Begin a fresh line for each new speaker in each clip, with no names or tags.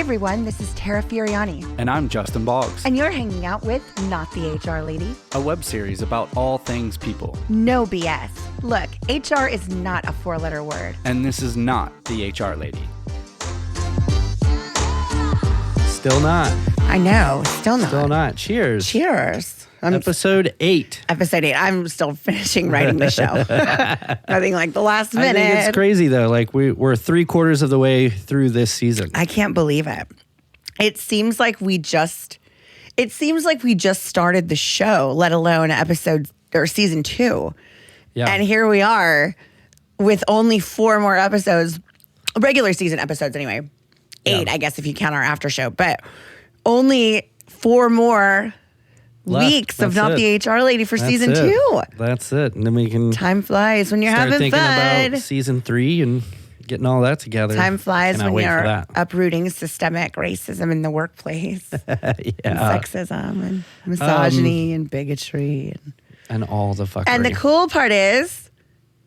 everyone, this is Tara Fioriani.
And I'm Justin Boggs.
And you're hanging out with Not the HR Lady,
a web series about all things people.
No BS. Look, HR is not a four-letter word.
And this is not the HR Lady.
Still not.
I know, still not.
Still not. Cheers.
Cheers.
Episode 8.
Episode 8. I'm still finishing writing the show. I think like the last minute.
I think it's crazy though. Like we're 3/4 of the way through this season.
I can't believe it. It seems like we just started the show, let alone episode or season 2.
Yeah.
And here we are with only 4 more episodes, regular season episodes anyway. 8, I guess, if you count our after show, but only 4 more weeks of Not the HR Lady for season 2.
That's it. And then we can
time flies when you're
start
having
thinking
fun.
About season 3 and getting all that together.
Time flies
Cannot
when
wait for
you're
that.
uprooting systemic racism in the workplace, and
Yeah.
sexism and misogyny and bigotry
And all the fuckery.
And the cool part is,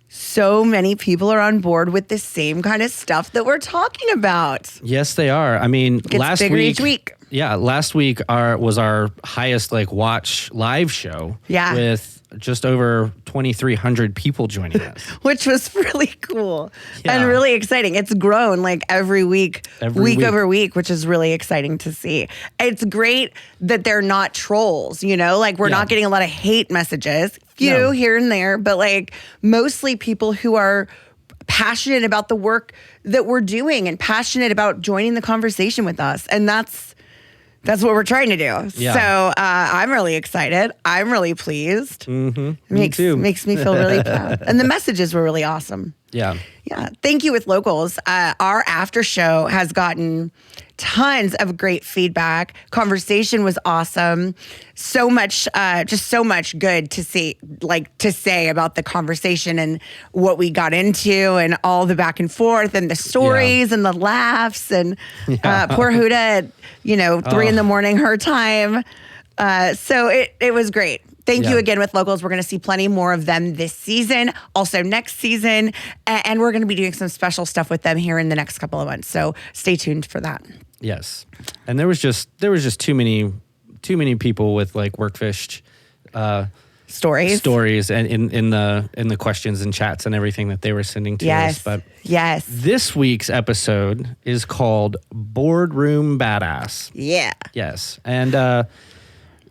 so many people are on board with the same kind of stuff that we're talking about.
Yes, they are. I mean,
Gets
last
bigger
week.
each week.
Yeah, last week was our highest watch live show.
Yeah.
With just over 2,300 people joining us.
Which was really cool
Yeah.
and really exciting. It's grown every week, week over week, which is really exciting to see. It's great that they're not trolls, we're not getting a lot of hate messages, here and there, but mostly people who are passionate about the work that we're doing and passionate about joining the conversation with us. And that's what we're trying to do.
Yeah.
So I'm really excited. I'm really pleased.
Mm-hmm.
Me too. Makes me feel really proud. And the messages were really awesome.
Yeah.
Yeah. Thank you with locals. Our after show has gotten tons of great feedback. Conversation was awesome. So much, just so much good to see, to say about the conversation and what we got into and all the back and forth and the stories and the laughs and poor Huda at, 3 in the morning, her time. So it was great. Thank you again with locals. We're going to see plenty more of them this season, also next season, and we're going to be doing some special stuff with them here in the next couple of months. So stay tuned for that.
Yes, and there was just too many people with workfish stories and in the questions and chats and everything that they were sending to us. But this week's episode is called Boardroom Badass.
Yeah.
Yes, and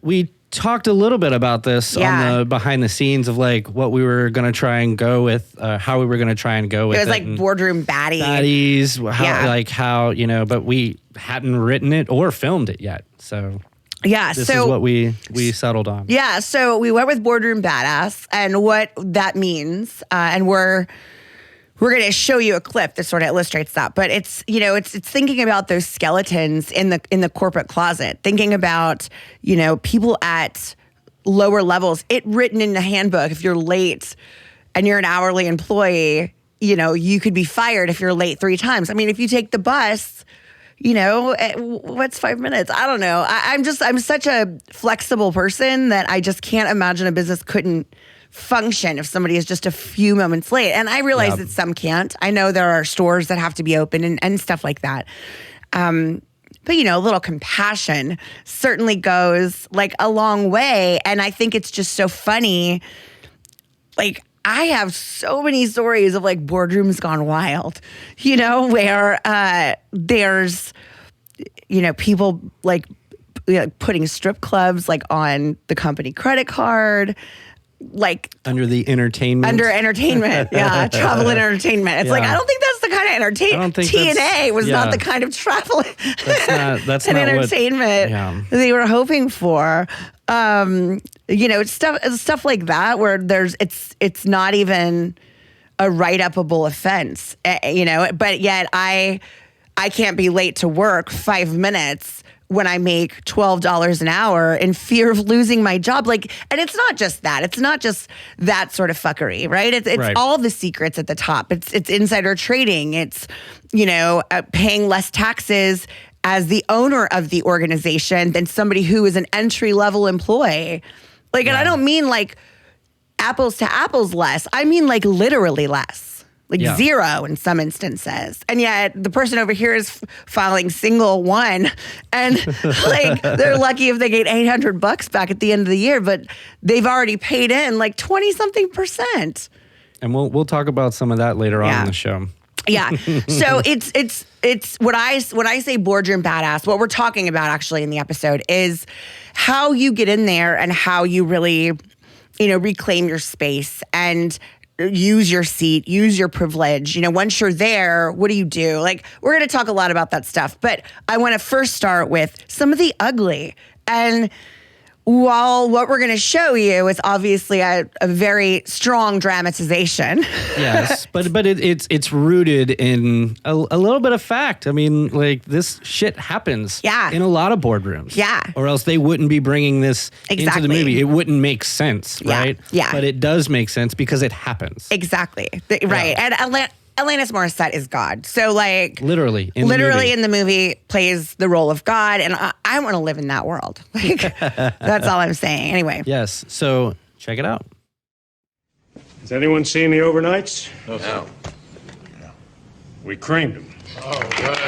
we talked a little bit about this on the behind the scenes of what we were going to try and go with, how we were going to try and go with it.
It was boardroom
baddies, how, but we hadn't written it or filmed it yet. So this is what we settled on. Yeah.
So we went with Boardroom Badass and what that means. And we're going to show you a clip that sort of illustrates that. But it's thinking about those skeletons in the corporate closet, thinking about, people at lower levels. It written in the handbook, if you're late and you're an hourly employee, you could be fired if you're late 3 times. I mean, if you take the bus, what's 5 minutes? I don't know. I'm such a flexible person that I just can't imagine a business couldn't function if somebody is just a few moments late. And I realize that some can't. I know there are stores that have to be open and stuff like that. But, a little compassion certainly goes a long way. And I think it's just so funny. I have so many stories of boardrooms gone wild, where there's, people putting strip clubs on the company credit card.
Under entertainment,
yeah, travel and entertainment. It's I don't think that's the kind of entertainment. TNA was not the kind of travel
that's
and
not
entertainment they were hoping for. Stuff like that where it's not even a write-upable offense, but yet I can't be late to work 5 minutes when I make $12 an hour in fear of losing my job. And it's not just that. It's not just that sort of fuckery, right? It's all the secrets at the top. It's insider trading. It's, paying less taxes as the owner of the organization than somebody who is an entry-level employee. And I don't mean apples to apples less. I mean literally less. like zero in some instances. And yet the person over here is filing single one, and like they're lucky if they get $800 back at the end of the year, but they've already paid in like 20-something%.
And we'll talk about some of that later on in the show.
Yeah. So it's when I say boardroom badass, what we're talking about actually in the episode is how you get in there and how you really, reclaim your space and use your seat, use your privilege. Once you're there, what do you do? Like, we're going to talk a lot about that stuff, but I want to first start with some of the ugly. And while what we're going to show you is obviously a very strong dramatization.
Yes, but it's rooted in a little bit of fact. I mean, like, this shit happens in a lot of boardrooms.
Yeah.
Or else they wouldn't be bringing this into the movie. It wouldn't make sense, right?
Yeah.
But it does make sense because it happens.
Exactly. Right. And Alanis Morissette is God. So, like,
literally in
the movie plays the role of God, and I want to live in that world. Like, that's all I'm saying. Anyway.
Yes. So check it out.
Has anyone seen the overnights?
No.
We creamed them.
Oh, good.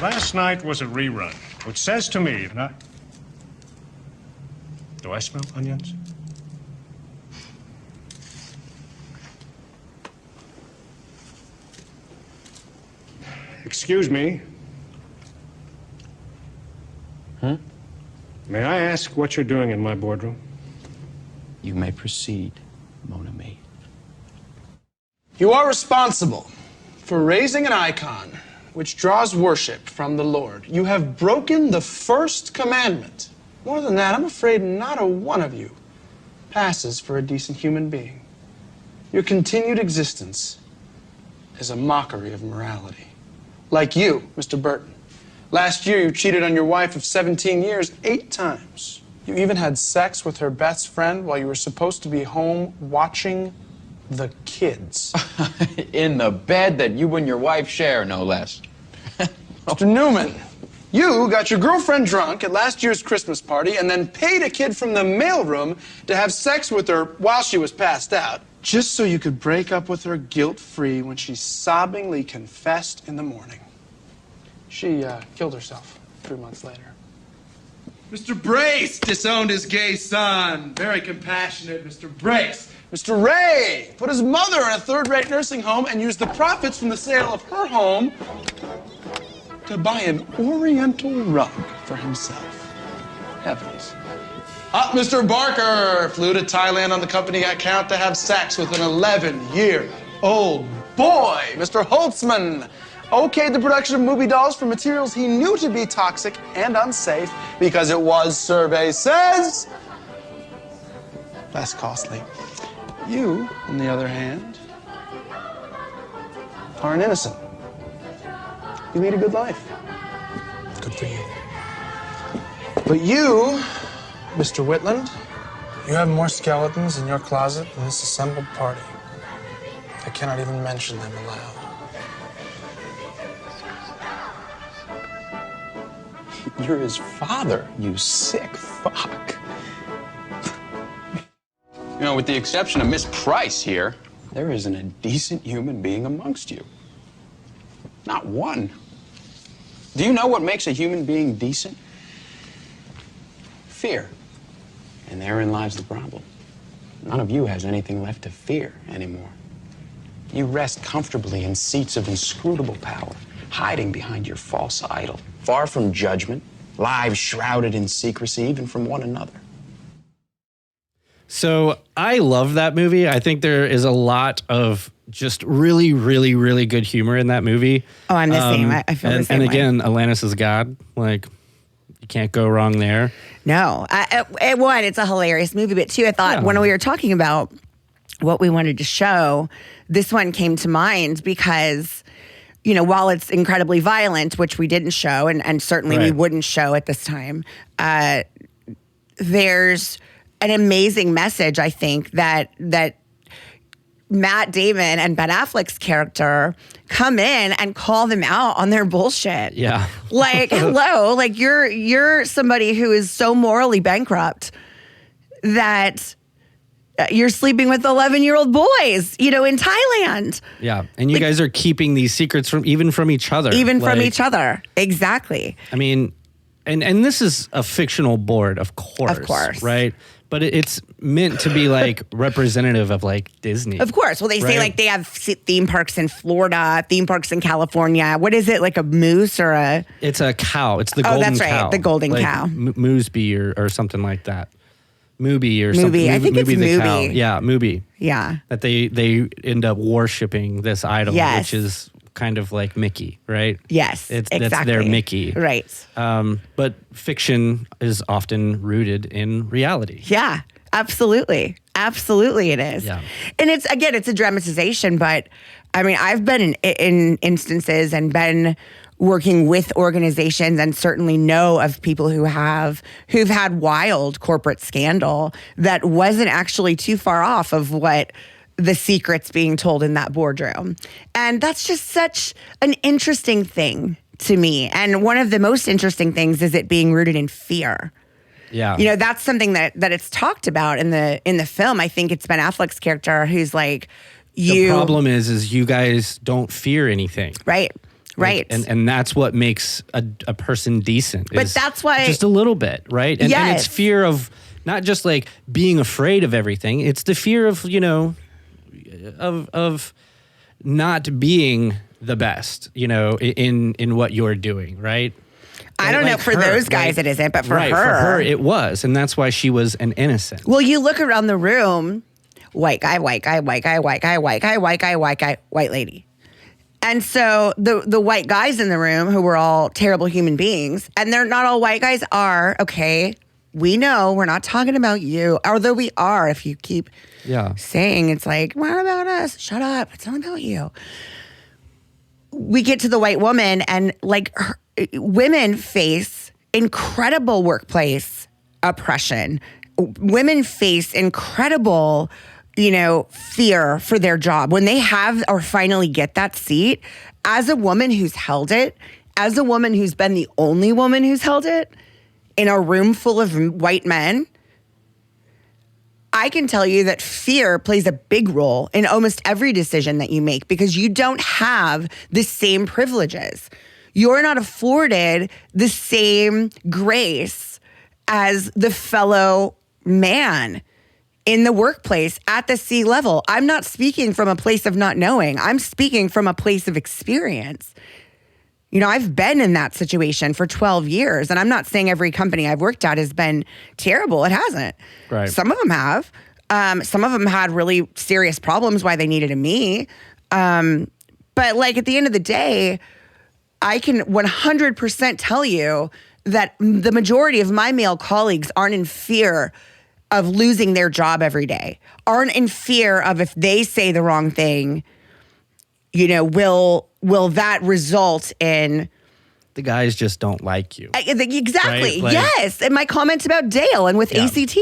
Last night was a rerun, which says to me, do I smell onions? Excuse me. May I ask what you're doing in my boardroom?
You may proceed, Mon ami.
You are responsible for raising an icon which draws worship from the Lord. You have broken the first commandment. More than that, I'm afraid not a one of you passes for a decent human being. Your continued existence is a mockery of morality. Like you, Mr. Burton. Last year, you cheated on your wife of 17 years 8 times. You even had sex with her best friend while you were supposed to be home watching the kids.
In the bed that you and your wife share, no less.
Mr. Newman, you got your girlfriend drunk at last year's Christmas party and then paid a kid from the mailroom to have sex with her while she was passed out, just so you could break up with her guilt-free when she sobbingly confessed in the morning. She killed herself 3 months later.
Mr. Brace disowned his gay son. Very compassionate, Mr. Brace.
Mr. Ray put his mother in a third-rate nursing home and used the profits from the sale of her home to buy an oriental rug for himself. Heavens. Mr. Barker flew to Thailand on the company account to have sex with an 11-year-old boy. Mr. Holtzman okayed the production of movie dolls for materials he knew to be toxic and unsafe because it was, survey says, less costly. You, on the other hand, are an innocent. You lead a good life. Good for you. But you, Mr. Whitland, you have more skeletons in your closet than this assembled party. I cannot even mention them aloud. You're his father, you sick fuck.
You know, with the exception of Miss Price here, there isn't a decent human being amongst you. Not one. Do you know what makes a human being decent? Fear. And therein lies the problem. None of you has anything left to fear anymore. You rest comfortably in seats of inscrutable power, hiding behind your false idol, far from judgment, lives shrouded in secrecy, even from one another.
So I love that movie. I think there is a lot of just really, really, really good humor in that movie.
Oh, I'm the same. I feel the same
And
way.
again, Alanis is God. Like, you can't go wrong there.
No. One, it's a hilarious movie, but two, I thought when we were talking about what we wanted to show, this one came to mind because, you know, while it's incredibly violent, which we didn't show, and certainly we wouldn't show at this time, there's an amazing message, I think, that Matt Damon and Ben Affleck's character come in and call them out on their bullshit.
Yeah.
Like, hello, like you're somebody who is so morally bankrupt that you're sleeping with 11-year-old boys, in Thailand.
Yeah. And you guys are keeping these secrets from each other.
From each other. Exactly.
I mean, and this is a fictional board, of course.
Of course.
Right? But it's meant to be like representative of like Disney.
Of course. Well, they say like they have theme parks in Florida, theme parks in California. What is it? Like a moose or a...
It's a cow. It's the golden cow.
Oh, that's right. The golden cow.
Mooseby or something like that. Mooby or
Mubi.
something.
I think it's
the
Mubi.
cow. Yeah, Mooby.
Yeah.
That they end up worshiping this idol,
Yes.
which is kind of like Mickey, right?
Yes,
That's their Mickey.
Right.
But fiction is often rooted in reality.
Yeah, absolutely. Absolutely it is.
Yeah.
And it's a dramatization, but I mean, I've been in instances and been working with organizations and certainly know of people who've had wild corporate scandal that wasn't actually too far off of what the secrets being told in that boardroom. And that's just such an interesting thing to me. And one of the most interesting things is it being rooted in fear.
Yeah.
That's something that it's talked about in the film. I think it's Ben Affleck's character who's like,
the problem is you guys don't fear anything.
Right. Right.
And that's what makes a person decent.
But that's why...
Just a little bit, right? And it's fear of not just like being afraid of everything. It's the fear of, of not being the best, in what you're doing, right?
I don't know. For those guys, it isn't, but for her,
it was. And that's why she was an innocent.
Well, you look around the room, white guy, white guy, white guy, white guy, white guy, white guy, white guy, white lady. And so the white guys in the room who were all terrible human beings, and they're not all white guys are, okay, we know we're not talking about you, although we are if you keep saying it's like, what about us? Shut up. It's not about you. We get to the white woman and like women face incredible workplace oppression. Women face incredible fear for their job. When they have or finally get that seat, as a woman who's held it, as a woman who's been the only woman who's held it in a room full of white men, I can tell you that fear plays a big role in almost every decision that you make because you don't have the same privileges. You're not afforded the same grace as the fellow man in the workplace at the C level. I'm not speaking from a place of not knowing. I'm speaking from a place of experience. I've been in that situation for 12 years, and I'm not saying every company I've worked at has been terrible. It hasn't.
Right.
Some of them have. Some of them had really serious problems why they needed me. But like at the end of the day, I can 100% tell you that the majority of my male colleagues aren't in fear of losing their job every day, aren't in fear of if they say the wrong thing, will that result in...
The guys just don't like you.
Exactly.
Right?
Yes. And my comments about Dale and with ACT.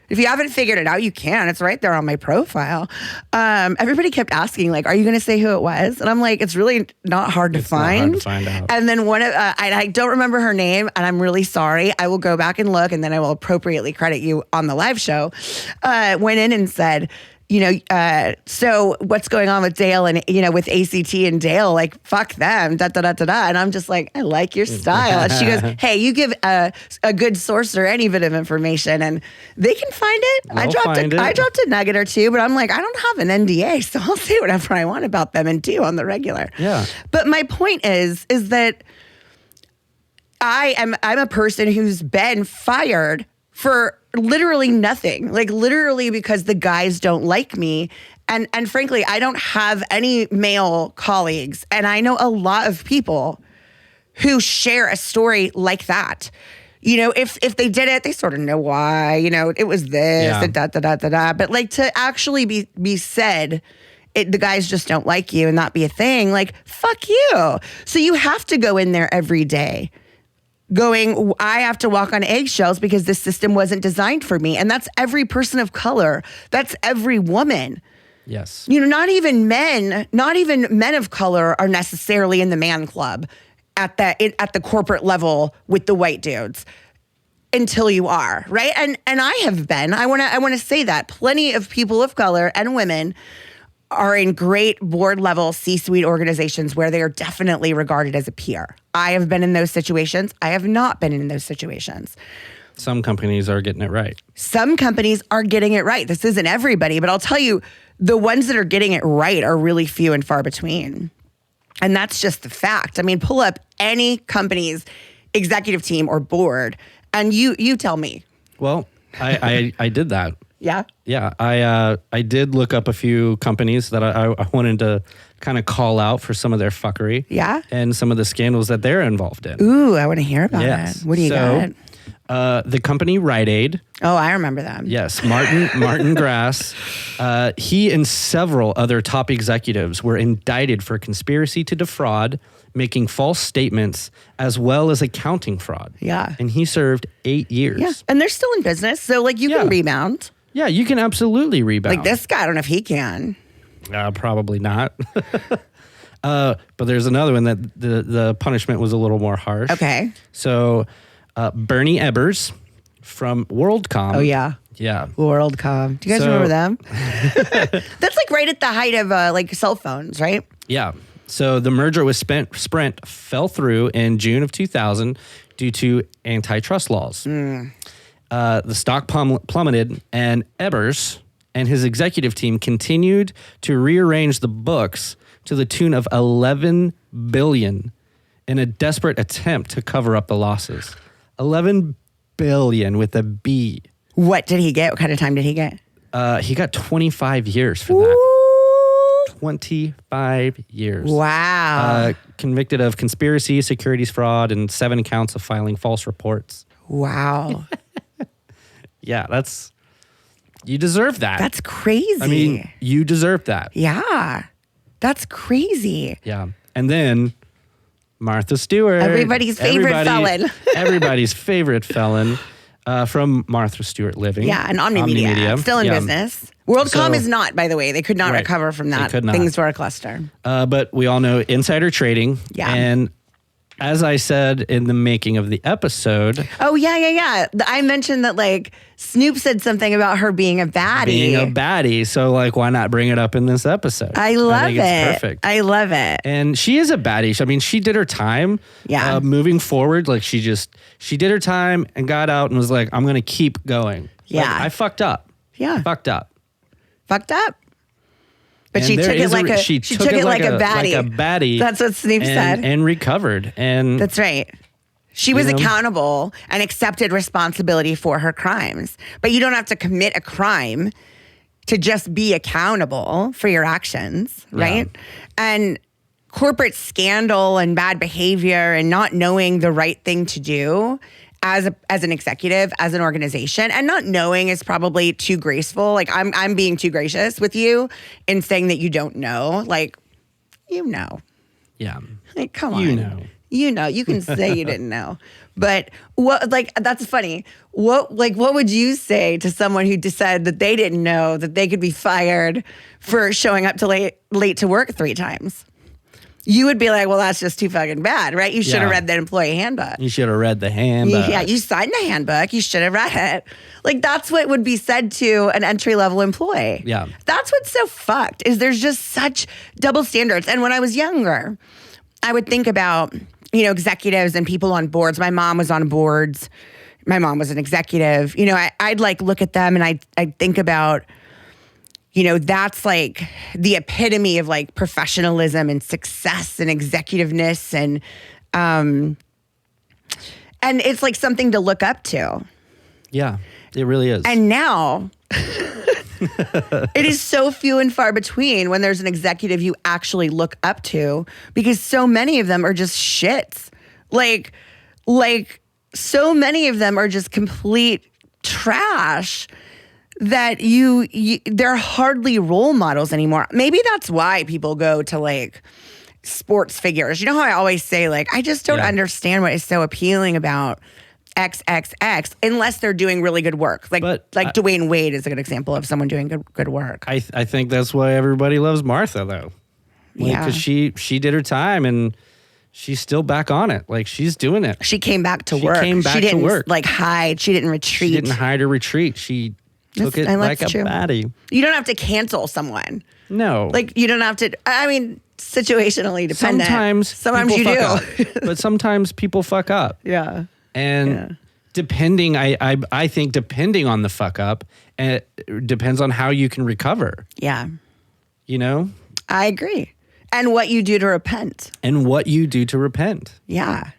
If you haven't figured it out, you can. It's right there on my profile. Everybody kept asking, like, are you going to say who it was? And I'm like, it's really not hard to find.
Not hard to find out.
And then I don't remember her name, and I'm really sorry. I will go back and look, and then I will appropriately credit you on the live show. Went in and said, so what's going on with Dale and, with ACT and Dale, like, fuck them, da, da, da, da, da. And I'm just like, I like your style. And she goes, hey, you give a good source or any bit of information and they can find it. I dropped a nugget or two, but I'm like, I don't have an NDA, so I'll say whatever I want about them and do on the regular.
Yeah.
But my point is that I'm a person who's been fired for literally nothing, like literally because the guys don't like me. And frankly, I don't have any male colleagues. And I know a lot of people who share a story like that. If they did it, they sort of know why, it was this, and da, da, da, da, da. But like to actually be said, the guys just don't like you and not be a thing, like, fuck you. So you have to go in there every day going, I have to walk on eggshells because this system wasn't designed for me. And that's every person of color. That's every woman.
Yes.
Not even men of color are necessarily in the man club at the corporate level with the white dudes. until you are, right? And I have been. I want to say that plenty of people of color and women are in great board level C-suite organizations where they are definitely regarded as a peer. I have been in those situations. I have not been in those situations.
Some companies are getting it right.
Some companies are getting it right. This isn't everybody, but I'll tell you, the ones that are getting it right are really few and far between. And that's just the fact. I mean, pull up any company's executive team or board, and you tell me.
Well, I did that.
Yeah?
Yeah, I did look up a few companies that I wanted to kind of call out for some of their fuckery.
Yeah?
And some of the scandals that they're involved in.
Ooh, I want to hear about
Yes.
it. What do you got?
The company Rite Aid.
Oh, I remember them.
Yes, Martin Grass. He and several other top executives were indicted for conspiracy to defraud, making false statements, as well as accounting fraud.
Yeah.
And he served 8 years.
Yeah, and they're still in business, so like you can rebound.
Yeah, you can absolutely rebound.
Like this guy, I don't know if he can.
Probably not. But there's another one that the punishment was a little more harsh.
Okay.
So Bernie Ebbers from WorldCom.
Oh, yeah.
Yeah.
WorldCom. Do you guys
So-
remember them? That's like right at the height of like cell phones, right?
Yeah. So the merger with Sprint fell through in June of 2000 due to antitrust laws. The stock plummeted, and Ebbers and his executive team continued to rearrange the books to the tune of $11 billion in a desperate attempt to cover up the losses. $11 billion with a B.
What did he get? What kind of time did he get?
He got 25 years for that.
Ooh.
25 years.
Wow.
Convicted of conspiracy, securities fraud, and 7 counts of filing false reports.
Wow.
Yeah, you deserve that.
That's crazy.
I mean, you deserve that.
yeah. That's crazy.
Yeah. And then Martha Stewart.
Everybody's favorite felon.
Everybody's favorite felon from Martha Stewart Living.
Yeah, and Omnimedia. Still in business. WorldCom
So-
is not, by the way. They could not
Right.
recover from that.
They could not.
Things were a cluster.
But we all know insider trading.
Yeah.
And as I said in the making of the episode,
Oh, yeah. I mentioned that, like, Snoop said something about her being a baddie.
being a baddie. So, like, why not bring it up in this episode?
I love
think
it.
It's perfect.
I love it.
And she is a baddie. I mean, she did her time.
Yeah.
Moving forward, like she did her time and got out and was like, I'm going to keep going.
Yeah.
Like, I fucked up.
Yeah.
Fucked up.
Fucked up. But
And
she
there
took it
is
like a
she
she took it like a baddie.
Like a baddie.
That's what Snoop said.
And recovered. And
That's right. She was
You know?
accountable and accepted responsibility for her crimes. But you don't have to commit a crime to just be accountable for your actions, right? And corporate scandal and bad behavior and not knowing the right thing to do as an executive, as an organization, and not knowing is probably too graceful. Like I'm being too gracious with you in saying that you don't know. Like, you know.
yeah.
Like, come on.
You know.
You know, you can say you didn't know. But what, like, that's funny. What would you say to someone who decided that they didn't know that they could be fired for showing up to late to work 3 times? You would be like, well, that's just too fucking bad, right? You should have
Yeah.
read the employee handbook.
You should have read the handbook.
Yeah, you signed the handbook. You should have read it. Like, that's what would be said to an entry-level employee.
Yeah.
That's what's so fucked, is there's just such double standards. And when I was younger, I would think about, you know, executives and people on boards. My mom was on boards. My mom was an executive. You know, I'd like look at them and I'd think about, you know, that's like the epitome of like professionalism and success and executiveness and it's like something to look up to.
Yeah, it really is.
And now it is so few and far between when there's an executive you actually look up to, because so many of them are just shits. Like so many of them are just complete trash that they're hardly role models anymore. Maybe that's why people go to like sports figures. You know how I always say, like, I just don't understand what is so appealing about XXX unless they're doing really good work. Like Dwayne Wade is a good example of someone doing good work.
I think that's why everybody loves Martha, though. Like,
Yeah.
'cause she did her time, and she's still back on it. Like, she's doing it.
She came back to
She
work.
came back
she didn't
to work.
like hide. She didn't retreat.
She didn't hide or retreat. She took it like a baddie.
You don't have to cancel someone.
No.
Like, you don't have to. I mean, situationally dependent. Sometimes you
people
do.
fuck up. But sometimes people fuck up.
Yeah.
And depending, I think depending on the fuck up, it depends on how you can recover.
Yeah.
You know?
I agree. And what you do to repent.
And what you do to repent.
Yeah.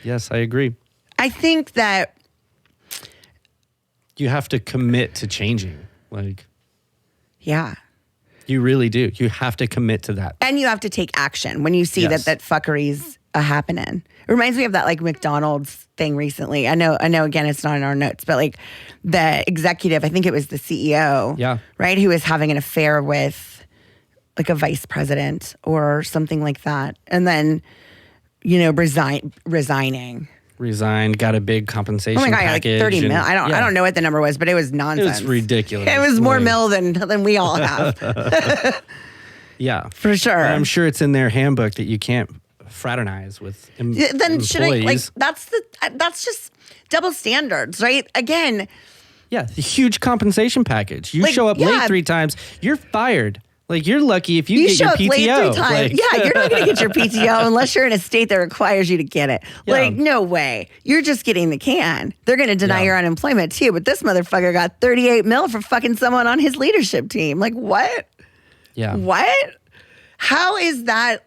Yes, I agree.
I think that
you have to commit to changing. Like,
yeah.
You really do. You have to commit to that.
And you have to take action when you see
Yes.
that fuckery's happening. It reminds me of that like McDonald's thing recently. I know again it's not in our notes, but like the executive, I think it was the CEO, right, who was having an affair with like a vice president or something like that. And then, resigning.
Resigned, got a big compensation
Oh my God,
package.
like 30 mil. I don't know what the number was, but it was nonsense.
It's ridiculous.
It was more mil than we all have.
Yeah.
For sure.
And I'm sure it's in their handbook that you can't fraternize with
then should I, like,
employees.
that's just double standards, right? Again.
Yeah, the huge compensation package. You show up late 3 times, you're fired. Like, you're lucky if you get
show
your
up
PTO.
late 3 times.
Like,
Yeah, you're not going to get your PTO unless you're in a state that requires you to get it.
Yeah.
Like, no way. You're just getting the can. They're going to deny your unemployment too. But this motherfucker got 38 mil for fucking someone on his leadership team. Like, what?
Yeah.
What? How is that?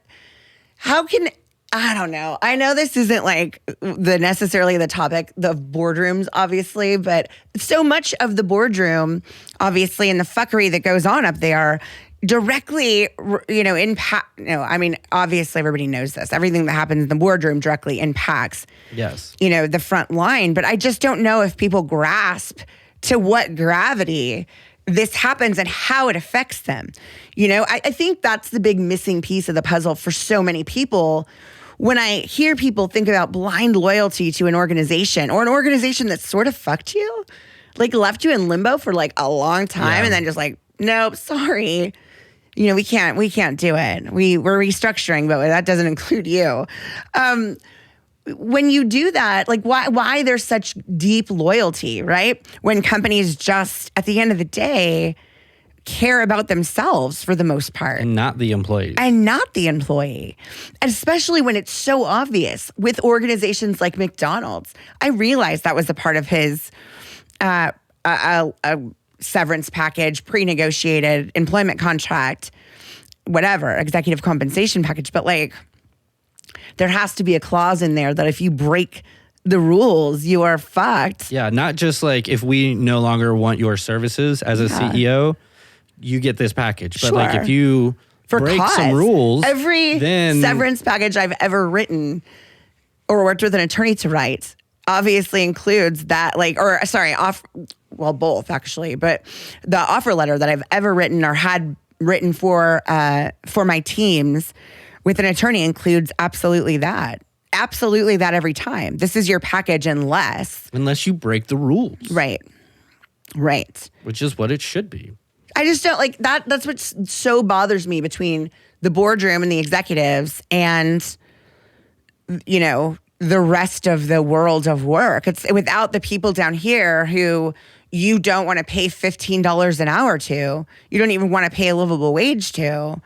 How can, I don't know. I know this isn't like necessarily the topic of boardrooms, obviously, but so much of the boardroom, obviously, and the fuckery that goes on up there directly, impact. I mean, obviously, everybody knows this. Everything that happens in the boardroom directly impacts,
yes,
the front line. But I just don't know if people grasp to what gravity this happens and how it affects them. I think that's the big missing piece of the puzzle for so many people. When I hear people think about blind loyalty to an organization or an organization that sort of fucked you, like left you in limbo for like a long time and then just like, nope, sorry. We can't do it. We're restructuring, but that doesn't include you. When you do that, like why there's such deep loyalty, right? When companies just, at the end of the day, care about themselves for the most part.
and not the employees.
And not the employee. And especially when it's so obvious with organizations like McDonald's. I realized that was a part of his severance package, pre-negotiated employment contract, whatever, executive compensation package. But like, there has to be a clause in there that if you break the rules, you are fucked.
Yeah, not just like if we no longer want your services as a CEO, you get this package. But like if you break some rules,
every
then
severance package I've ever written or worked with an attorney to write obviously includes that, both actually, but the offer letter that I've ever written or had written for my teams with an attorney includes absolutely that. Absolutely that every time. This is your package unless
you break the rules.
Right.
Which is what it should be.
I just don't like that. That's what so bothers me between the boardroom and the executives and, the rest of the world of work. It's without the people down here who you don't want to pay $15 an hour to, you don't even want to pay a livable wage to,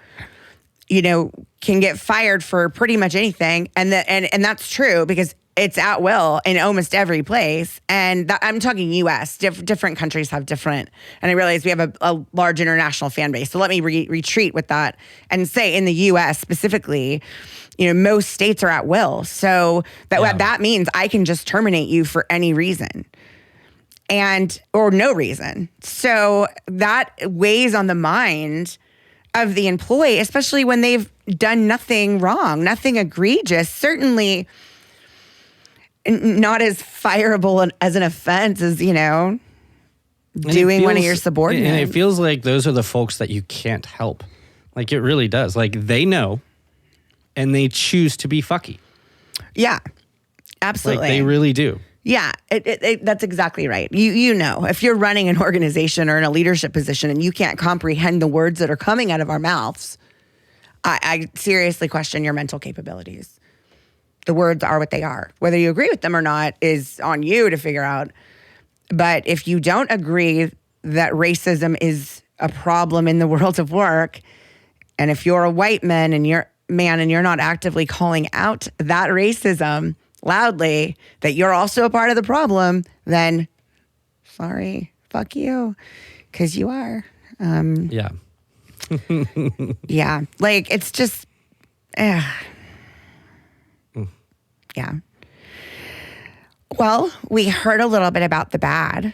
can get fired for pretty much anything. And that's true because it's at will in almost every place. And I'm talking U.S. Different countries have different. And I realize we have a large international fan base. So let me retreat with that and say in the U.S. specifically, most states are at will. So that means I can just terminate you for any reason or no reason. So that weighs on the mind of the employee, especially when they've done nothing wrong, nothing egregious, certainly not as fireable as an offense as, doing one of your subordinates.
And it feels like those are the folks that you can't help. Like, it really does. Like, they know, and they choose to be fucky.
Yeah, absolutely.
Like, they really do.
Yeah, that's exactly right. You know, if you're running an organization or in a leadership position and you can't comprehend the words that are coming out of our mouths, I seriously question your mental capabilities. The words are what they are. Whether you agree with them or not is on you to figure out. But if you don't agree that racism is a problem in the world of work, and if you're a white man and you're not actively calling out that racism loudly, that you're also a part of the problem, then sorry, fuck you, because you are.
Yeah.
Yeah, like it's just, yeah. Well, we heard a little bit about the bad.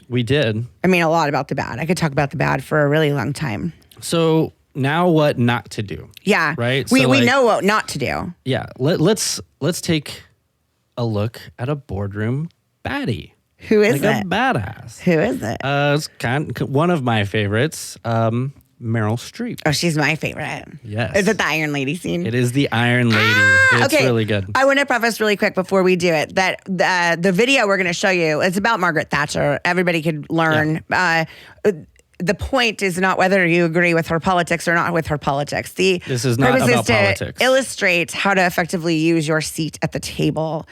We did.
I mean, a lot about the bad. I could talk about the bad for a really long time.
So now what not to do?
Yeah.
Right?
We
So, like,
know what not to do.
Yeah. Let's take a look at a boardroom baddie.
Who is
like
it?
a badass.
Who is it?
It's kind of one of my favorites, Meryl Streep.
Oh, she's my favorite.
Yes.
Is it the Iron Lady scene?
It is the Iron Lady. It's
okay.
really good.
I want to preface really quick before we do it that the video we're going to show you is about Margaret Thatcher. Everybody could learn.
Yeah.
The point is not whether you agree with her politics or not with her politics.
This is not
purpose
about
is to
politics.
illustrate how to effectively use your seat at the table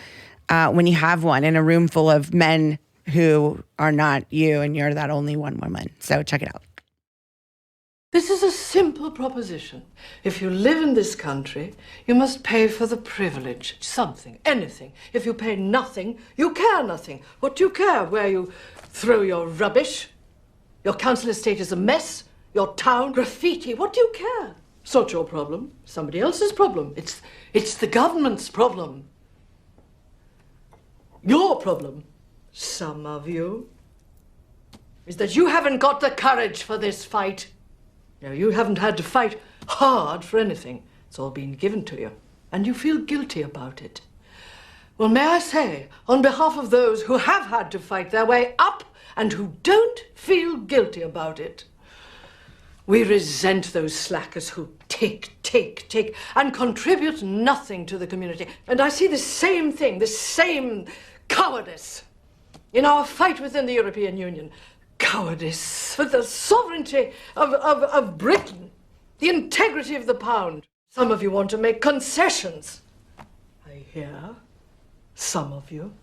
when you have one in a room full of men who are not you and you're that only one woman. So check it out.
This is a simple proposition. If you live in this country, you must pay for the privilege, something, anything. If you pay nothing, you care nothing. What do you care? Where you throw your rubbish? Your council estate is a mess? Your town graffiti? What do you care? It's not your problem. Somebody else's problem. It's the government's problem. Your problem, some of you, is that you haven't got the courage for this fight. No, you haven't had to fight hard for anything. It's all been given to you, and you feel guilty about it. Well, may I say, on behalf of those who have had to fight their way up and who don't feel guilty about it, we resent those slackers who take, and contribute nothing to the community. And I see the same thing, the same cowardice in our fight within the European Union. Cowardice for the sovereignty of Britain, the integrity of the pound. Some of you want to make concessions. I hear some of you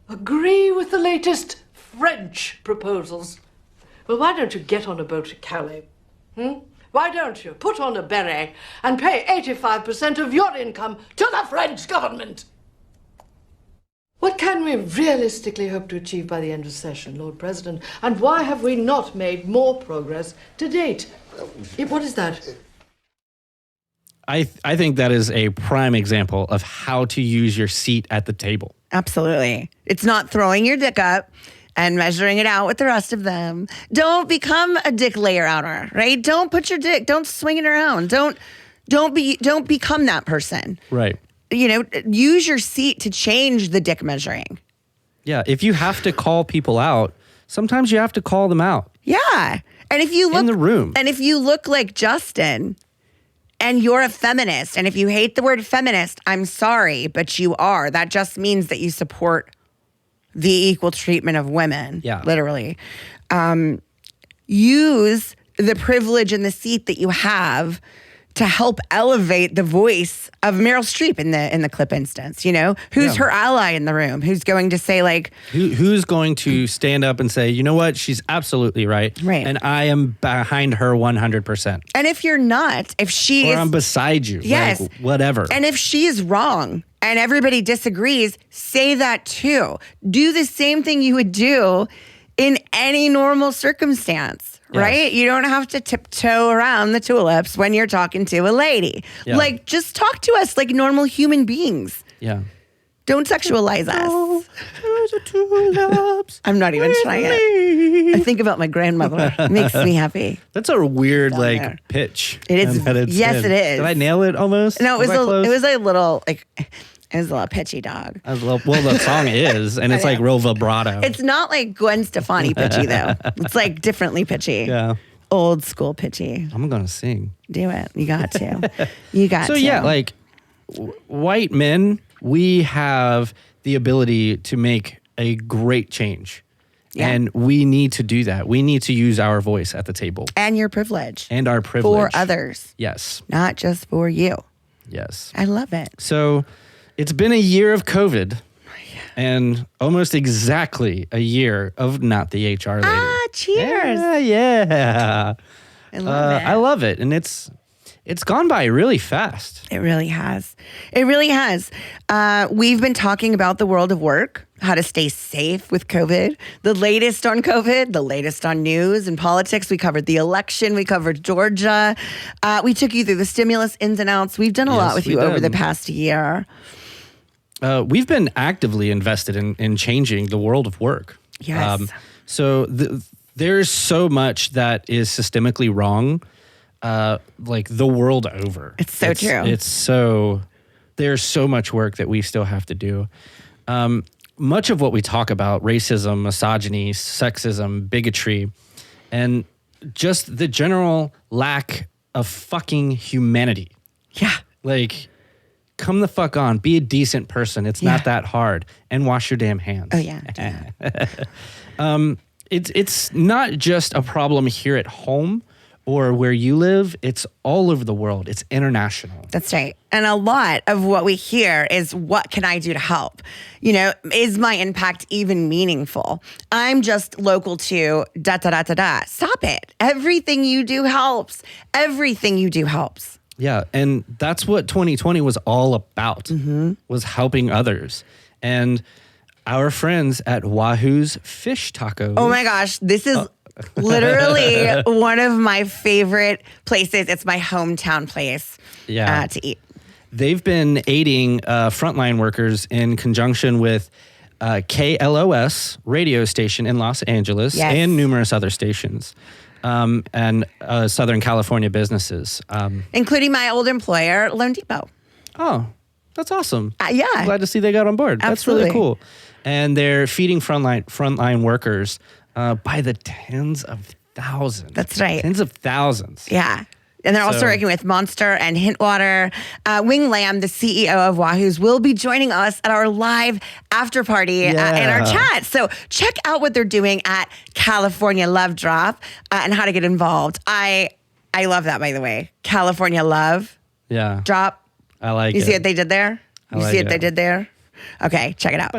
agree with the latest French proposals. Well, why don't you get on a boat to Calais? Why don't you put on a beret and pay 85% of your income to the French government? What can we realistically hope to achieve by the end of session, Lord President? And why have we not made more progress to date? What is that?
I think that is a prime example of how to use your seat at the table.
Absolutely. It's not throwing your dick up and measuring it out with the rest of them. Don't become a dick layer outer, right? Don't put your dick, don't swing it around. Don't become that person.
Right.
You know, use your seat to change the dick measuring.
Yeah. If you have to call people out, sometimes you have to call them out.
Yeah. And if you look
in the room,
and if you look like Justin and you're a feminist, and if you hate the word feminist, I'm sorry, but you are. That just means that you support the equal treatment of women.
Yeah.
Literally. Use the privilege and the seat that you have to help elevate the voice of Meryl Streep in the clip instance, you know? Who's her ally in the room? Who's going to say like...
Who's going to stand up and say, you know what? She's absolutely right.
Right.
And I am behind her 100%.
And if you're not, if she
or I'm beside you.
Yes.
Like, whatever.
And if she is wrong and everybody disagrees, say that too. Do the same thing you would do in any normal circumstance.
Yes.
Right? You don't have to tiptoe around the tulips when you're talking to a lady.
Yeah.
Like, just talk to us like normal human beings.
Yeah.
Don't sexualize us.
Tulips.
I'm not even trying it. I think about my grandmother. It makes me happy.
That's a weird
Down there.
pitch.
It is.
that it's
Yes,
in.
it is.
Did I nail it almost?
No,
Was I close?
it was a little like it was a little pitchy, dog.
Well, the song is, and it's like real vibrato.
It's not like Gwen Stefani pitchy though. It's like differently pitchy.
Yeah.
Old school pitchy.
I'm gonna sing.
Do it. You got to. You got
So
to.
yeah, like white men, we have the ability to make a great change.
Yeah.
And we need to do that. We need to use our voice at the table.
And your privilege.
And our privilege.
For others.
Yes.
Not just for you.
Yes.
I love it.
So It's been a year of COVID and almost exactly a year of not the HR lady.
Cheers.
Yeah.
I love it.
I love it. And it's gone by really fast.
It really has. It really has. We've been talking about the world of work, how to stay safe with COVID, the latest on COVID, the latest on news and politics. We covered the election. We covered Georgia. We took you through the stimulus ins and outs. We've done a lot with you over the past year.
We've been actively invested in changing the world of work.
Yes.
So there's so much that is systemically wrong, like the world over.
It's so true.
There's so much work that we still have to do. Much of what we talk about, racism, misogyny, sexism, bigotry, and just the general lack of fucking humanity.
Yeah.
Like, come the fuck on. Be a decent person. It's not that hard. And wash your damn hands.
Oh, yeah.
It's not just a problem here at home or where you live. It's all over the world. It's international.
That's right. And a lot of what we hear is, what can I do to help? You know, is my impact even meaningful? I'm just local to da-da-da-da-da. Stop it. Everything you do helps. Everything you do helps.
Yeah, and that's what 2020 was all about, was helping others. And our friends at Wahoo's Fish Tacos.
Oh my gosh, this is literally one of my favorite places. It's my hometown place to eat.
They've been aiding frontline workers in conjunction with KLOS radio station in Los Angeles and numerous other stations. And Southern California businesses.
Including my old employer, Lone Depot.
Oh, that's awesome.
Yeah.
Glad to see they got on board.
Absolutely.
That's really cool. And they're feeding frontline workers by the tens of thousands.
That's right.
Tens of thousands.
Yeah. And they're also working with Monster and Hintwater. Wing Lam, the CEO of Wahoo's, will be joining us at our live after party in our chat. So check out what they're doing at California Love Drop and how to get involved. I love that, by the way. California Love Drop.
I like it.
You see what they did there?
I like it.
They did there? Okay, check it out.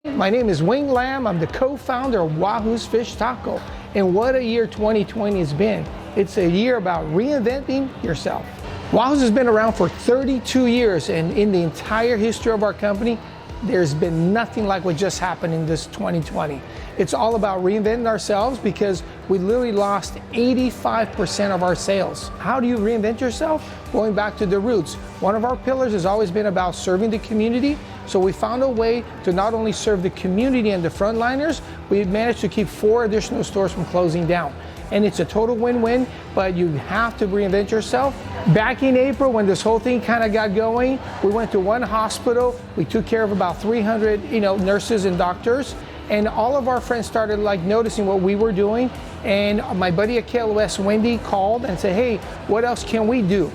My name is Wing Lam. I'm the co-founder of Wahoo's Fish Taco. And what a year 2020 has been. It's a year about reinventing yourself. Wahoo's has been around for 32 years, and in the entire history of our company, there's been nothing like what just happened in this 2020. It's all about reinventing ourselves because we literally lost 85% of our sales. How do you reinvent yourself? Going back to the roots. One of our pillars has always been about serving the community. So we found a way to not only serve the community and the frontliners, we managed to keep 4 additional stores from closing down. And it's a total win-win, but you have to reinvent yourself. Back in April, when this whole thing kind of got going, we went to one hospital. We took care of about 300, nurses and doctors. And all of our friends started noticing what we were doing. And my buddy at KLOS, Wendy, called and said, hey, what else can we do?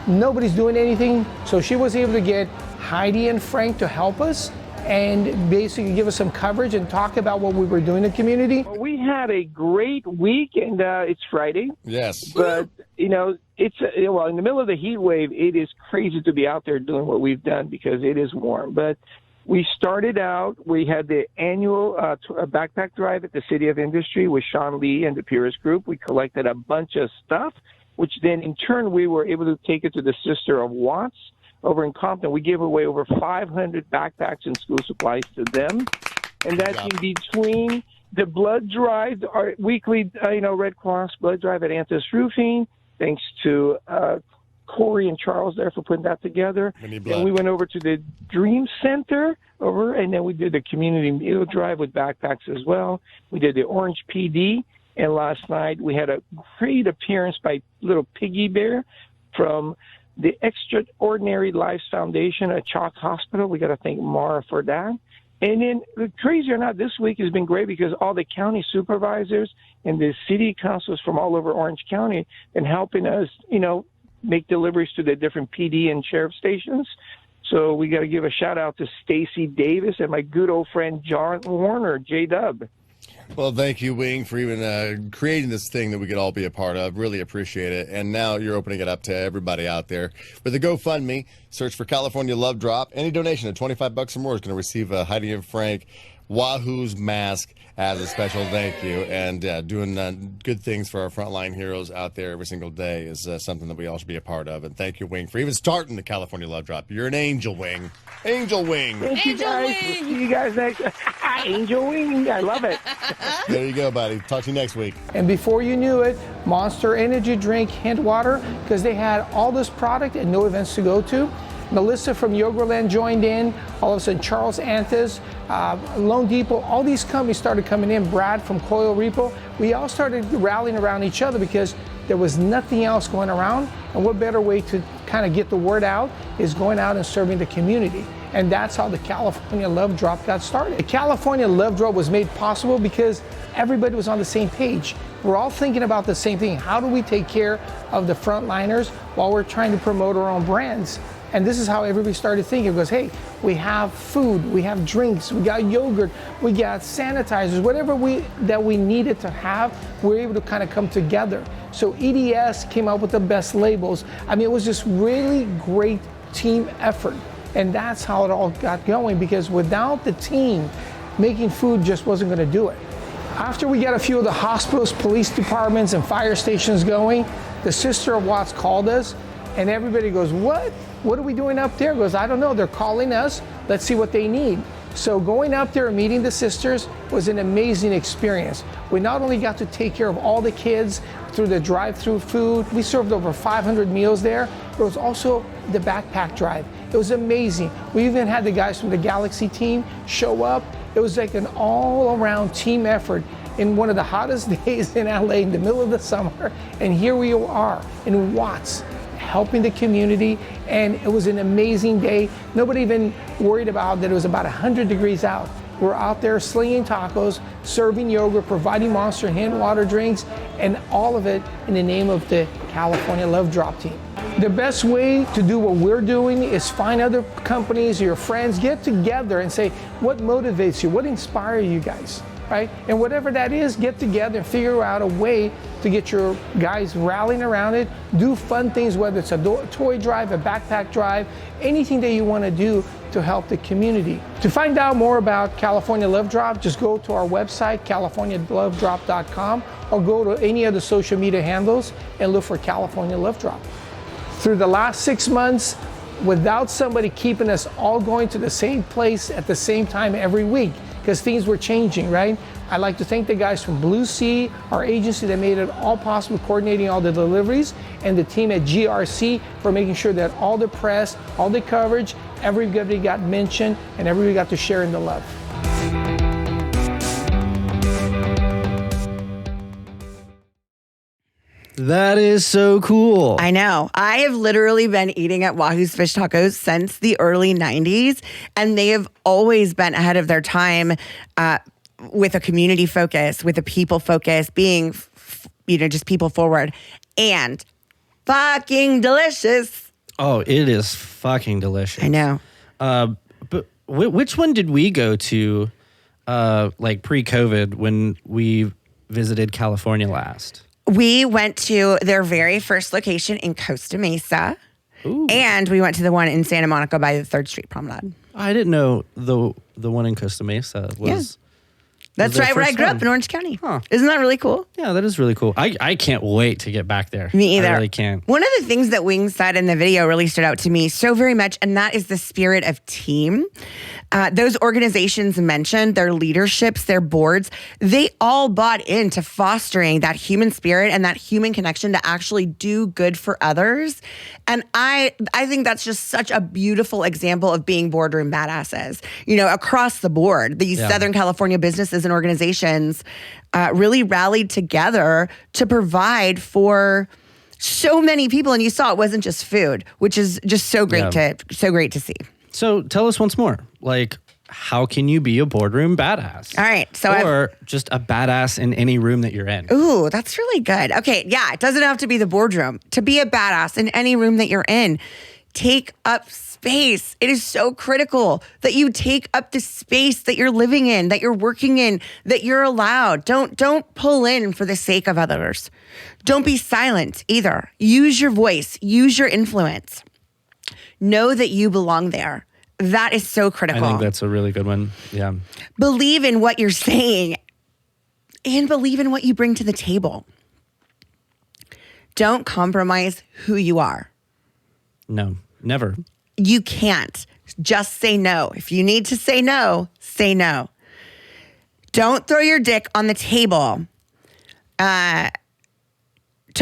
Nobody's doing anything. So she was able to get Heidi and Frank to help us and basically give us some coverage and talk about what we were doing in the community.
Well, we had a great week, and it's Friday.
Yes.
But, it's in the middle of the heat wave, it is crazy to be out there doing what we've done because it is warm. But we started out, we had the annual backpack drive at the City of Industry with Sean Lee and the Purist Group. We collected a bunch of stuff, which then in turn we were able to take it to the Sister of Watts over in Compton. We gave away over 500 backpacks and school supplies to them. And that's in between the blood drive, our weekly, Red Cross blood drive at Anthos Roofing. Thanks to Corey and Charles there for putting that together. And we went over to the Dream Center and then we did the community meal drive with backpacks as well. We did the Orange PD. And last night we had a great appearance by Little Piggy Bear from the Extraordinary Lives Foundation at Chalk Hospital. We got to thank Mara for that. And then, crazy or not, this week has been great because all the county supervisors and the city councils from all over Orange County have been helping us, make deliveries to the different PD and sheriff stations. So we got to give a shout out to Stacy Davis and my good old friend John Warner, J-Dub.
Well, thank you, Wing, for even creating this thing that we could all be a part of. Really appreciate it. And now you're opening it up to everybody out there. With a GoFundMe, search for California Love Drop. Any donation of $25 or more is going to receive a Heidi and Frank Wahoo's mask as a special thank you. And doing good things for our frontline heroes out there every single day is something that we all should be a part of. And thank you, Wing, for even starting the California Love Drop. You're an angel, Wing. Angel Wing.
Thank you guys. We'll see you guys next. Angel Wing. I love it.
There you go, buddy. Talk to you next week.
And before you knew it, Monster Energy Drink, Hint Water, because they had all this product and no events to go to. Melissa from Yogurtland joined in. All of a sudden, Charles Anthus, Lone Depot, all these companies started coming in. Brad from Coil Repo. We all started rallying around each other because there was nothing else going around. And what better way to kind of get the word out is going out and serving the community. And that's how the California Love Drop got started. The California Love Drop was made possible because everybody was on the same page. We're all thinking about the same thing. How do we take care of the frontliners while we're trying to promote our own brands? And this is how everybody started thinking, because, hey, we have food, we have drinks, we got yogurt, we got sanitizers, whatever that we needed to have, we're able to kind of come together. So EDS came up with the best labels. I mean, it was just really great team effort. And that's how it all got going, because without the team, making food just wasn't gonna do it. After we got a few of the hospitals, police departments, and fire stations going, the Sister of Watts called us, and everybody goes, what? What are we doing up there? Goes, I don't know, they're calling us, let's see what they need. So going up there and meeting the sisters was an amazing experience. We not only got to take care of all the kids through the drive-through food, we served over 500 meals there. There was also the backpack drive. It was amazing. We even had the guys from the Galaxy team show up. It was like an all-around team effort in one of the hottest days in LA in the middle of the summer. And here we are in Watts, helping the community, and it was an amazing day. Nobody even worried about that it was about 100 degrees out. We're out there slinging tacos, serving yogurt, providing Monster and Hint water drinks, and all of it in the name of the California Love Drop team. The best way to do what we're doing is find other companies, your friends, get together and say, what motivates you? What inspires you guys? Right? And whatever that is, get together and figure out a way to get your guys rallying around it. Do fun things, whether it's a toy drive, a backpack drive, anything that you want to do to help the community. To find out more about California Love Drop, just go to our website, californialovedrop.com, or go to any of the social media handles and look for California Love Drop. Through the last 6 months, without somebody keeping us all going to the same place at the same time every week, because things were changing, right? I'd like to thank the guys from Blue Sea, our agency that made it all possible, coordinating all the deliveries, and the team at GRC for making sure that all the press, all the coverage, everybody got mentioned, and everybody got to share in the love.
That is so cool.
I know. I have literally been eating at Wahoo's Fish Tacos since the early 90s, and they have always been ahead of their time with a community focus, with a people focus, being, just people forward, and fucking delicious.
Oh, it is fucking delicious.
I know.
But which one did we go to, like pre-COVID, when we visited California last?
We went to their very first location in Costa Mesa.
Ooh.
And we went to the one in Santa Monica by the 3rd Street Promenade.
I didn't know the one in Costa Mesa was.
That's right where I grew up in Orange County.
Huh.
Isn't that really cool?
Yeah, that is really cool. I can't wait to get back there.
Me either.
I really can't.
One of the things that Wing said in the video really stood out to me so very much, and that is the spirit of team. Those organizations mentioned, their leaderships, their boards, they all bought into fostering that human spirit and that human connection to actually do good for others. And I think that's just such a beautiful example of being boardroom badasses. Across the board, these Southern California businesses and organizations really rallied together to provide for so many people. And you saw it wasn't just food, which is just so great to see.
So tell us once more, how can you be a boardroom badass?
All right.
Or just a badass in any room that you're in.
Ooh, that's really good. Okay. Yeah. It doesn't have to be the boardroom. To be a badass in any room that you're in, take up space. It is so critical that you take up the space that you're living in, that you're working in, that you're allowed. Don't pull in for the sake of others. Don't be silent either. Use your voice, use your influence. Know that you belong there. That is so critical.
I think that's a really good one. Yeah.
Believe in what you're saying and believe in what you bring to the table. Don't compromise who you are.
No, never.
You can't. Just say no. If you need to say no, say no. Don't throw your dick on the table to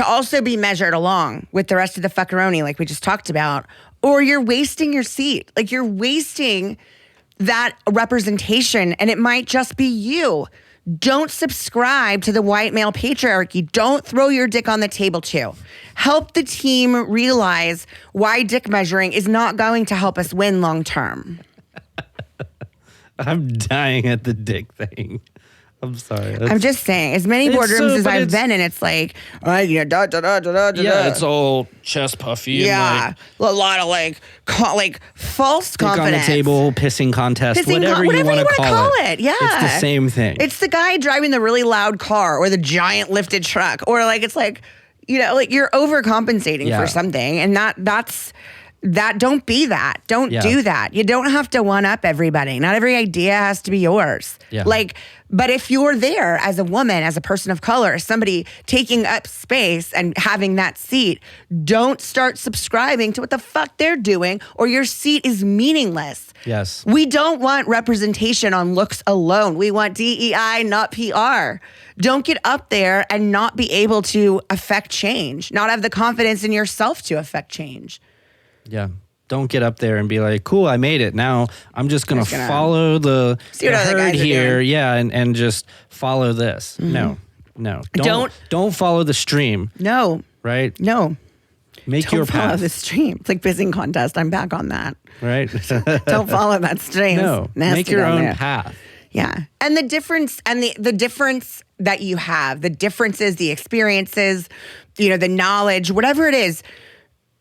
also be measured along with the rest of the fuckeroni like we just talked about, or you're wasting your seat. Like you're wasting that representation and it might just be you. Don't subscribe to the white male patriarchy. Don't throw your dick on the table too. Help the team realize why dick measuring is not going to help us win long term.
I'm dying at the dick thing. I'm sorry.
I'm just saying, as many boardrooms as I've been in, it's like,
it's all chest puffy.
Yeah,
and
a lot of like false confidence.
On the table, pissing contest, whatever you want to call it.
Yeah,
it's the same thing.
It's the guy driving the really loud car or the giant lifted truck, or like it's like, like you're overcompensating for something, and that's. Don't be that. Don't do that. You don't have to one up everybody. Not every idea has to be yours.
Yeah.
But if you're there as a woman, as a person of color, somebody taking up space and having that seat, don't start subscribing to what the fuck they're doing or your seat is meaningless.
Yes.
We don't want representation on looks alone. We want DEI, not PR. Don't get up there and not be able to affect change, not have the confidence in yourself to affect change.
Yeah. Don't get up there and be like, cool, I made it. Now I'm just going to follow the herd here. Yeah. And just follow this. Mm-hmm. No. Don't follow the stream.
No.
Right?
No.
Make your path.
Don't follow the stream. It's like pissing contest. I'm back on that.
Right?
Don't follow that stream.
No. Make your own path.
Yeah. And the difference the difference that you have, the differences, the experiences, the knowledge, whatever it is,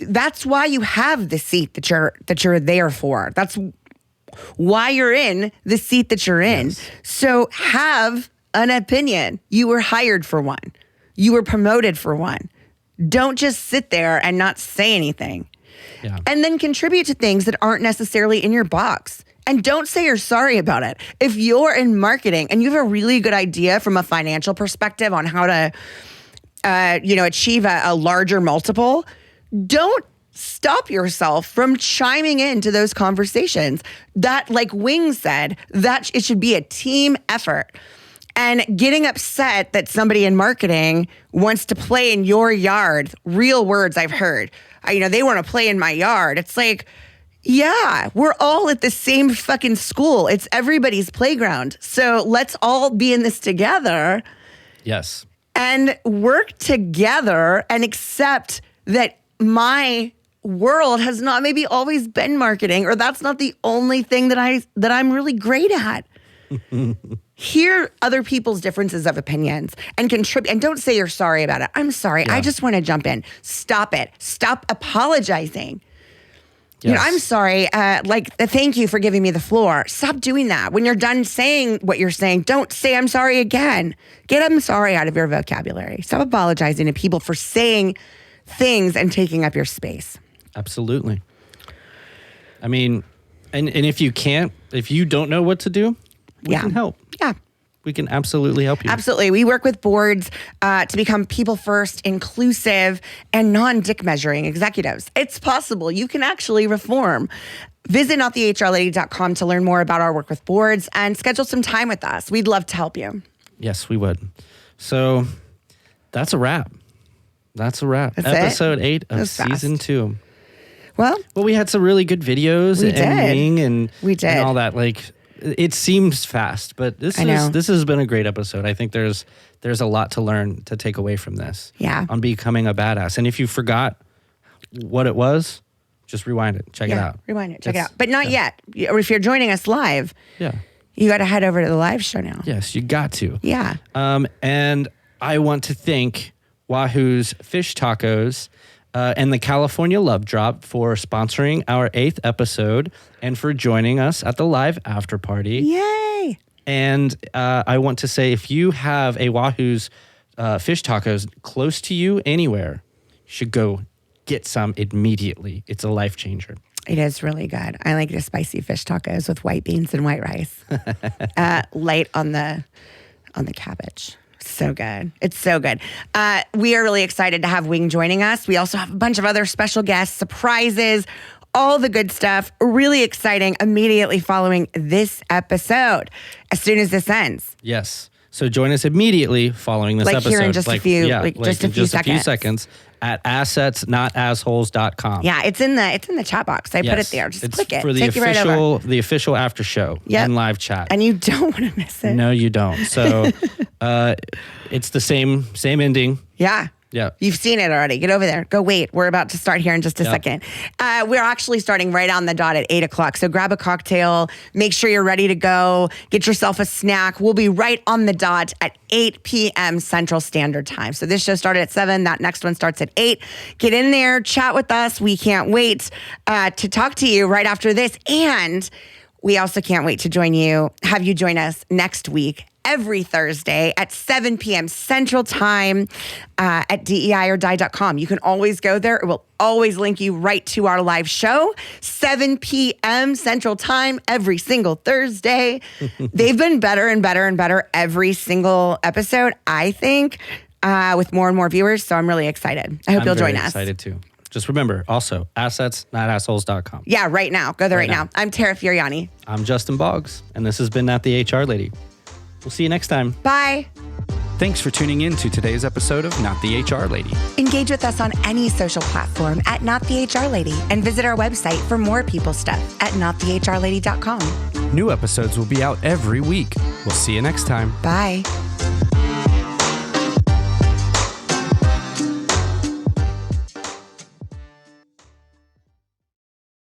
that's why you have the seat that you're there for. That's why you're in the seat that you're in. Yes. So have an opinion. You were hired for one. You were promoted for one. Don't just sit there and not say anything.
Yeah.
And then contribute to things that aren't necessarily in your box. And don't say you're sorry about it. If you're in marketing and you have a really good idea from a financial perspective on how to achieve a larger multiple, don't stop yourself from chiming into those conversations. That, like Wing said, that it should be a team effort. And getting upset that somebody in marketing wants to play in your yard, real words I've heard, they want to play in my yard. It's like, yeah, we're all at the same fucking school. It's everybody's playground. So let's all be in this together.
Yes.
And work together and accept that my world has not maybe always been marketing, or that's not the only thing that I'm really great at. Hear other people's differences of opinions and contribute, and don't say you're sorry about it. I'm sorry. Yeah. I just want to jump in. Stop it. Stop apologizing. Yes. I'm sorry. Thank you for giving me the floor. Stop doing that. When you're done saying what you're saying, don't say I'm sorry again. Get I'm sorry out of your vocabulary. Stop apologizing to people for saying things and taking up your space.
Absolutely. I mean, and if you don't know what to do, we can help.
Yeah.
We can absolutely help you.
Absolutely. We work with boards to become people first, inclusive, and non-dick measuring executives. It's possible. You can actually reform. Visit notthehrlady.com to learn more about our work with boards and schedule some time with us. We'd love to help you.
Yes, we would. So that's a wrap. That's Episode 8 of Season 2.
Well,
we had some really good videos and all that. Like, it seems fast, but this has been a great episode. I think there's a lot to learn to take away from this.
Yeah.
On becoming a badass. And if you forgot what it was, just rewind it. Check it out.
Rewind it. Check it out. But not yet. Or if you're joining us live, you got to head over to the live show now.
Yes, you got to.
Yeah.
And I want to thank Wahoo's Fish Tacos and the California Love Drop for sponsoring our 8th episode and for joining us at the live after party.
Yay!
And I want to say, if you have a Wahoo's fish tacos close to you anywhere, you should go get some immediately. It's a life changer.
It is really good. I like the spicy fish tacos with white beans and white rice. Light on the cabbage. So good. It's so good. We are really excited to have Wing joining us. We also have a bunch of other special guests, surprises, all the good stuff. Really exciting immediately following this episode, as soon as this ends.
Yes. So join us immediately following this episode.
Here in just a few, just a few
seconds at assetsnotassholes.com.
Yeah, it's in the chat box. I put it there. Just click it.
For the
Take you right over.
The official after show and live chat.
And you don't want to miss it.
No, you don't. So it's the same ending.
Yeah.
Yeah.
You've seen it already. Get over there. Go wait. We're about to start here in just a second. We're actually starting right on the dot at 8 o'clock. So grab a cocktail. Make sure you're ready to go. Get yourself a snack. We'll be right on the dot at 8 p.m. Central Standard Time. So this show started at 7. That next one starts at 8. Get in there. Chat with us. We can't wait to talk to you right after this. And we also can't wait to have you join us next week, every Thursday at 7 p.m. Central Time at DEIOrDie.com. You can always go there. It will always link you right to our live show, 7 p.m. Central Time every single Thursday. They've been better and better and better every single episode, I think, with more and more viewers. So I'm really excited. I hope you'll join us.
I'm excited too. Just remember, also, assetsnotassholes.com.
Yeah, right now. Go there right now. I'm Tara Furiani.
I'm Justin Boggs, and this has been Not the HR Lady. We'll see you next time.
Bye.
Thanks for tuning in to today's episode of Not the HR Lady.
Engage with us on any social platform at Not the HR Lady and visit our website for more people stuff at notthehrlady.com.
New episodes will be out every week. We'll see you next time.
Bye.